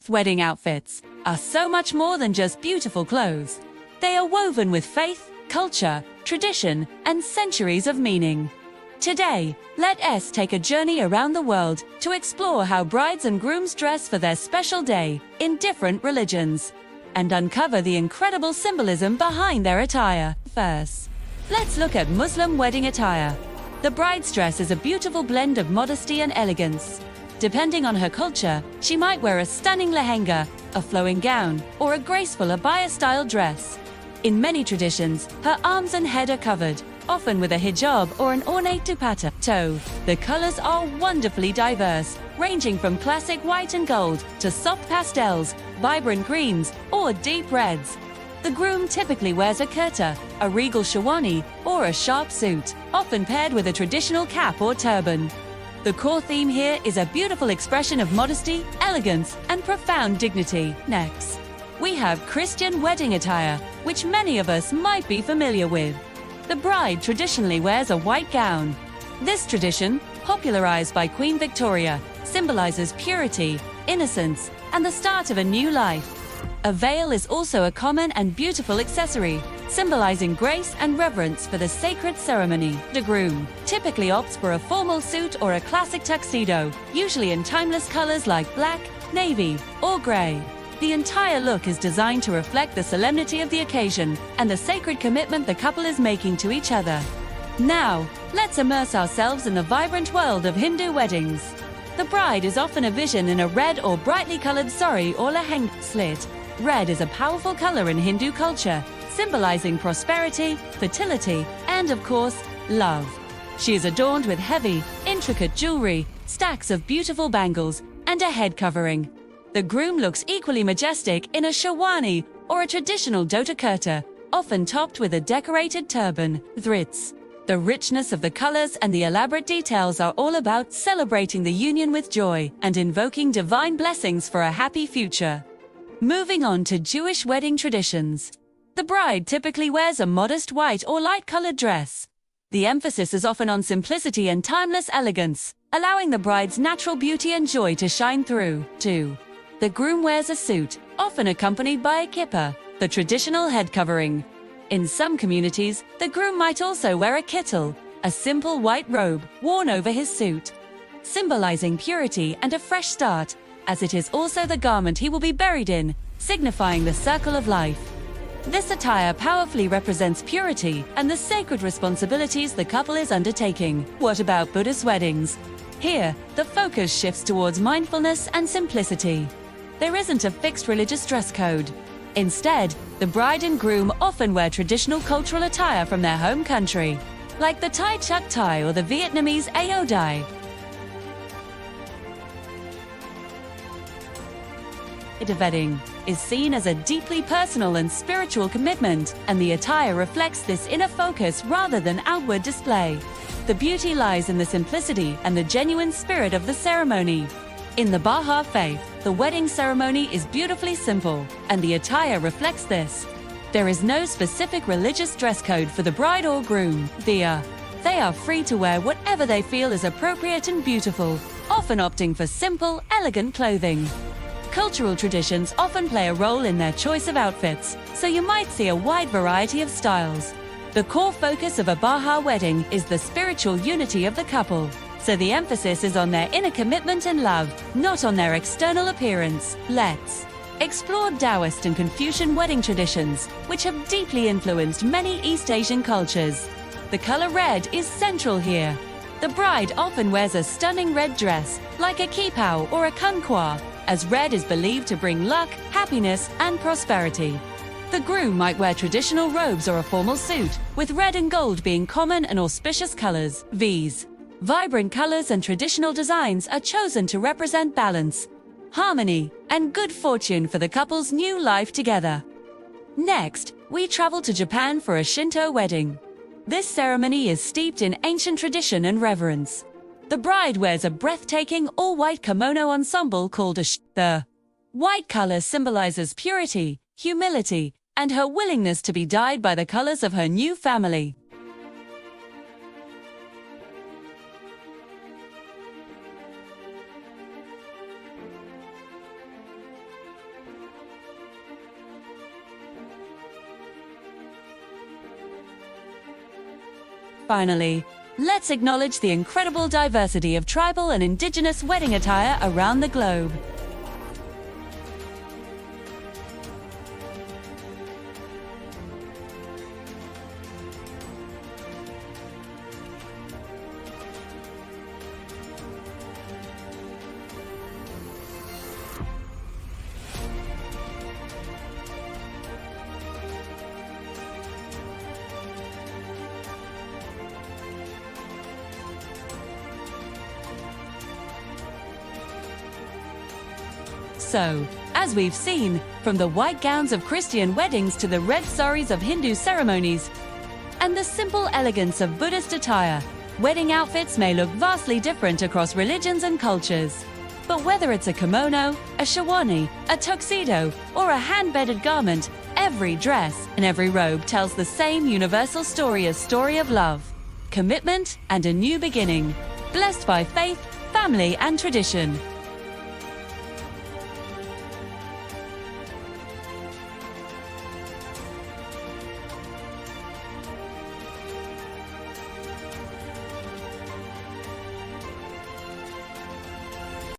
Wedding outfits are so much more than just beautiful clothes. They are woven with faith, culture, tradition, and centuries of meaning. Today, let us take a journey around the world to explore how brides and grooms dress for their special day in different religions and uncover the incredible symbolism behind their attire. First, let's look at Muslim wedding attire. The bride's dress is a beautiful blend of modesty and elegance. Depending on her culture, she might wear a stunning lehenga, a flowing gown, or a graceful abaya-style dress. In many traditions, her arms and head are covered, often with a hijab or an ornate dupatta. The colors are wonderfully diverse, ranging from classic white and gold to soft pastels, vibrant greens, or deep reds. The groom typically wears a kurta, a regal sherwani, or a sharp suit, often paired with a traditional cap or turban. The core theme here is a beautiful expression of modesty, elegance, and profound dignity. Next, we have Christian wedding attire, which many of us might be familiar with. The bride traditionally wears a white gown. This tradition, popularized by Queen Victoria, symbolizes purity, innocence, and the start of a new life. A veil is also a common and beautiful accessory, symbolizing grace and reverence for the sacred ceremony. The groom typically opts for a formal suit or a classic tuxedo, usually in timeless colors like black, navy, or gray. The entire look is designed to reflect the solemnity of the occasion and the sacred commitment the couple is making to each other. Now, let's immerse ourselves in the vibrant world of Hindu weddings. The bride is often a vision in a red or brightly colored sari or lehenga slit. Red is a powerful color in Hindu culture, symbolizing prosperity, fertility, and of course, love. She is adorned with heavy, intricate jewelry, stacks of beautiful bangles, and a head covering. The groom looks equally majestic in a sherwani or a traditional dhota kurta, often topped with a decorated turban. The richness of the colors and the elaborate details are all about celebrating the union with joy and invoking divine blessings for a happy future. Moving on to Jewish wedding traditions. The bride typically wears a modest white or light-colored dress. The emphasis is often on simplicity and timeless elegance, allowing the bride's natural beauty and joy to shine through. The groom wears a suit, often accompanied by a kippah, the traditional head covering. In some communities, the groom might also wear a kittel, a simple white robe worn over his suit, symbolizing purity and a fresh start, as it is also the garment he will be buried in, signifying the circle of life. This attire powerfully represents purity and the sacred responsibilities the couple is undertaking. What about Buddhist weddings? Here, the focus shifts towards mindfulness and simplicity. There isn't a fixed religious dress code. Instead, the bride and groom often wear traditional cultural attire from their home country, like the Thai chak thai or the Vietnamese ao dai. The wedding is seen as a deeply personal and spiritual commitment, and the attire reflects this inner focus rather than outward display. The beauty lies in the simplicity and the genuine spirit of the ceremony. In the Bahai faith, the wedding ceremony is beautifully simple, and the attire reflects this. There is no specific religious dress code for the bride or groom. They are free to wear whatever they feel is appropriate and beautiful, often opting for simple, elegant clothing. Cultural traditions often play a role in their choice of outfits, so you might see a wide variety of styles. The core focus of a Bahai wedding is the spiritual unity of the couple, so the emphasis is on their inner commitment and love, not on their external appearance. Let's explore Taoist and Confucian wedding traditions, which have deeply influenced many East Asian cultures. The color red is central here. The bride often wears a stunning red dress, like a kipao or a kunqua, as red is believed to bring luck, happiness, and prosperity. The groom might wear traditional robes or a formal suit, with red and gold being common and auspicious colors. These vibrant colors and traditional designs are chosen to represent balance, harmony, and good fortune for the couple's new life together. Next, we travel to Japan for a Shinto wedding. This ceremony is steeped in ancient tradition and reverence. The bride wears a breathtaking all-white kimono ensemble called a The white color symbolizes purity, humility, and her willingness to be dyed by the colors of her new family. Finally, let's acknowledge the incredible diversity of tribal and indigenous wedding attire around the globe. So, as we've seen, from the white gowns of Christian weddings to the red saris of Hindu ceremonies, and the simple elegance of Buddhist attire, wedding outfits may look vastly different across religions and cultures. But whether it's a kimono, a sherwani, a tuxedo, or a hand-bedded garment, every dress and every robe tells the same universal story: a story of love, commitment, and a new beginning, blessed by faith, family, and tradition.